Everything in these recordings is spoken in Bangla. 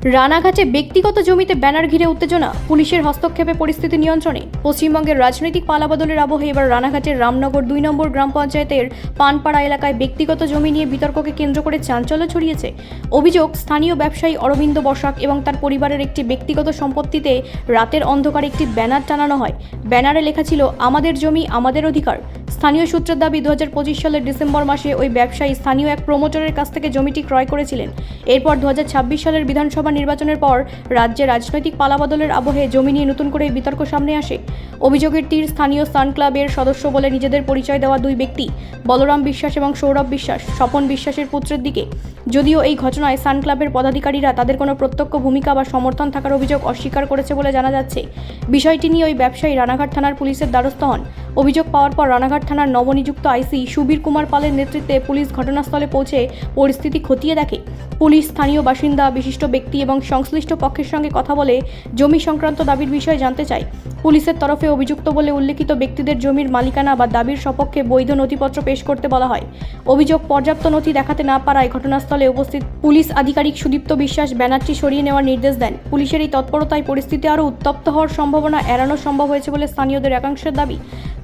রানাঘাটে ব্যক্তিগত জমিতে ব্যানার ঘিরে উত্তেজনা, পুলিশের হস্তক্ষেপে পরিস্থিতি নিয়ন্ত্রণে। পশ্চিমবঙ্গের রাজনৈতিক পালাবদলের আবহে এবার রানাঘাটের রামনগর 2 নম্বর গ্রাম পঞ্চায়েতের পানপাড়া এলাকায় ব্যক্তিগত জমি নিয়ে বিতর্ককে কেন্দ্র করে চাঞ্চল্য ছড়িয়েছে। অভিযোগ, স্থানীয় ব্যবসায়ী অরবিন্দ বসাক এবং তার পরিবারের একটি ব্যক্তিগত সম্পত্তিতে রাতের অন্ধকারে একটি ব্যানার টানানো হয়। ব্যানারে লেখা ছিল, আমাদের জমি আমাদের অধিকার। স্থানীয় সূত্রের দাবি, 2025 সালের ডিসেম্বর মাসে ওই ব্যবসায়ী স্থানীয় এক প্রমোটরের কাছ থেকে জমিটি ক্রয় করেছিলেন। এরপর 2026 সালের বিধানসভা নির্বাচনের পর রাজ্যে রাজনৈতিক পালাবদলের আবহে জমি নিয়ে নতুন করে বিতর্ক সামনে আসে। অভিযোগের তীর স্থানীয় সান ক্লাবের সদস্য বলে নিজেদের পরিচয় দেওয়া দুই ব্যক্তি, বলরাম বিশ্বাস এবং সৌরভ বিশ্বাস, স্বপন বিশ্বাসের পুত্রের দিকে। যদিও এই ঘটনায় সান ক্লাবের পদাধিকারীরা তাদের কোনো প্রত্যক্ষ ভূমিকা বা সমর্থন থাকার অভিযোগ অস্বীকার করেছে বলে জানা যাচ্ছে। বিষয়টি নিয়ে ওই ব্যবসায়ী রানাঘাট থানার পুলিশের দ্বারস্থ হন। অভিযোগ পাওয়ার পর রানাঘাট থানার নবনিযুক্ত আইসি সুবীর কুমার পালের নেতৃত্বে পুলিশ ঘটনাস্থলে পৌঁছে পরিস্থিতি খতিয়ে দেখে। পুলিশ স্থানীয় বাসিন্দা, বিশিষ্ট ব্যক্তি এবং সংশ্লিষ্ট পক্ষের সঙ্গে কথা বলে জমি সংক্রান্ত দাবির বিষয়ে জানতে চায়। পুলিশের তরফে অভিযুক্ত বলে উল্লেখিত ব্যক্তিদের জমির মালিকানা বা দাবির সপক্ষে বৈধ নথিপত্র পেশ করতে বলা হয়। অভিযোগ, পর্যাপ্ত নথি দেখাতে না পারায় ঘটনাস্থলে উপস্থিত পুলিশ আধিকারিক সুদীপ্ত বিশ্বাস ব্যানারটি সরিয়ে নেওয়ার নির্দেশ দেন। পুলিশের এই তৎপরতায় পরিস্থিতি আরও উত্তপ্ত হওয়ার সম্ভাবনা এড়ানো সম্ভব হয়েছে বলে স্থানীয়দের একাংশের দাবি।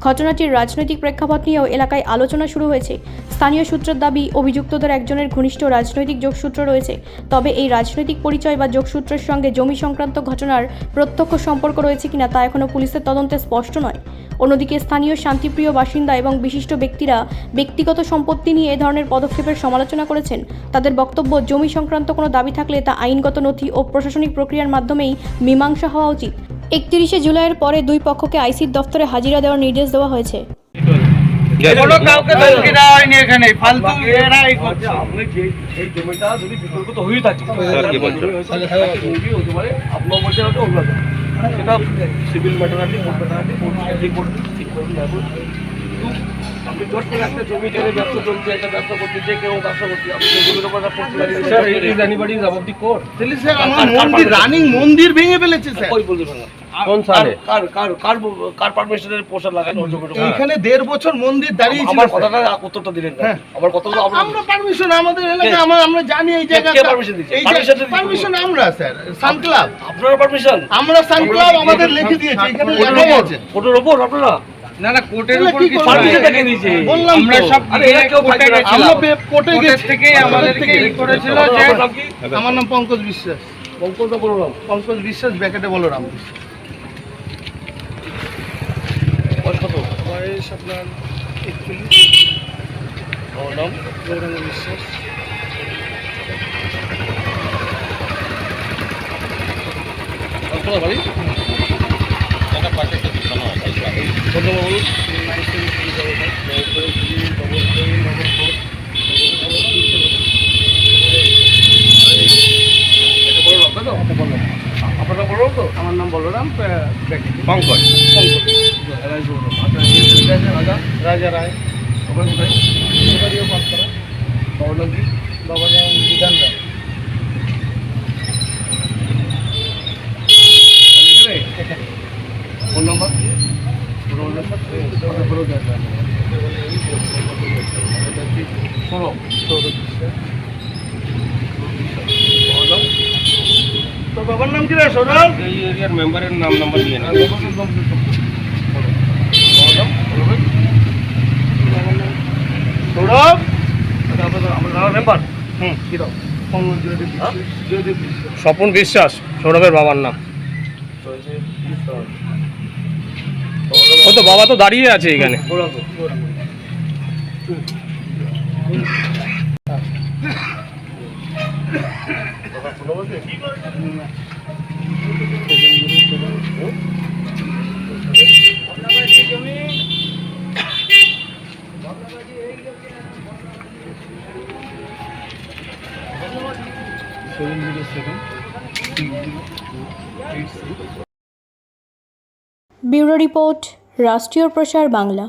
ঘটনাটির রাজনৈতিক প্রেক্ষাপট নিয়েও এলাকায় আলোচনা শুরু হয়েছে। স্থানীয় সূত্রের দাবি, অভিযুক্তদের একজনের ঘনিষ্ঠ রাজনৈতিক যোগসূত্র রয়েছে। তবে এই রাজনৈতিক পরিচয় বা যোগসূত্রের সঙ্গে জমি সংক্রান্ত ঘটনার প্রত্যক্ষ সম্পর্ক রয়েছে কিনা তা এখনও পুলিশের তদন্তে স্পষ্ট নয়। অন্যদিকে স্থানীয় শান্তিপ্রিয় বাসিন্দা এবং বিশিষ্ট ব্যক্তিরা ব্যক্তিগত সম্পত্তি নিয়ে এ ধরনের পদক্ষেপের সমালোচনা করেছেন। তাদের বক্তব্য, জমি সংক্রান্ত কোনো দাবি থাকলে তা আইনগত নথি ও প্রশাসনিক প্রক্রিয়ার মাধ্যমেই মীমাংসা হওয়া উচিত। 31শে জুলাইয়ের পরে দুই পক্ষকে আইসির দফতরে হাজিরা দেওয়ার নির্দেশ দেওয়া হয়েছে। কোনো কাউকে ধমকি দেওয়া হয়নি এখানে, ফালতু এরাই করছে। আপনি যে এই জমিটা যদি বিতর্ক তো হয়েই থাকে, স্যার কি বলছেন? আপনার বলছেন ওটা অভিযোগ, সেটা সিভিল ম্যাটার আছে, কোর্ট ম্যাটার আছে, কোর্ট ঠিক করবে, ঠিক করবে না করবে। আপনি জোর করে একটা জমি জেনে ব্যবসা চলছে, একটা ব্যবসা করতে যে কেউ ব্যবসা করছে, আপনি জমির উপর sir is anybody is about the court. তাহলে স্যার আমার মন্দির, রানিং মন্দির ভেঙে ফেলেছে স্যার। কই বলতে ভাঙা? কোন সালে? কার পারমিশনের পোস্টার লাগানো এখানে 1.5 বছর মন্দির দাঁড়িয়ে ছিল। আমার কথাটা উত্তরটা দিলেন না। আমার কথাটা আমরা পারমিশন আমাদের এলাকা আমরা জানি এই জায়গা কে পারমিশন দিয়েছে? এই পারমিশন আমরা স্যার সান ক্লাব। আপনারা পারমিশন? আমরা সান ক্লাব আমাদের লিখে দিয়েছে, এখানে লেখা আছে কোর্টের উপর। আপনারা না না কোর্টের উপর কি পারমিশন থেকে নিয়েছে? বললাম আমরা সব। আরে এরা কেউ ফাইল করেছে? আমরা কোর্টে গেছে থেকে আমাদেরকে ই করেছিল যে আমার নাম পঙ্কজ বিশ্বাস। পঙ্কজ না বলরাম? পঙ্কজ বিশ্বাস, ব্র্যাকেটে বলরাম। বয়স আপনার 41। নাম গৌরাঙ্গ বিশ্বাস। বাড়ি আপনার বলরাম তো? আমার নাম বলরাম, পঙ্কজ। রাজা রায়। ওখানে কোথায়? বাড়িও পাস করা। বাবার নাম কি? বাবার নাম বিধান রায়। ফোন নম্বর? তোর বাবার নাম কি রে? সৌরভ? এই এরিয়ার মেম্বারের নাম নাম্বার দিয়ে না। সৌরভ আমার মেম্বার। স্বপন বিশ্বাস সৌরভের বাবার নাম। ও তো বাবা তো দাঁড়িয়ে আছে এখানে। ব্যুরো রিপোর্ট, রাষ্ট্রীয় প্রসার বাংলা।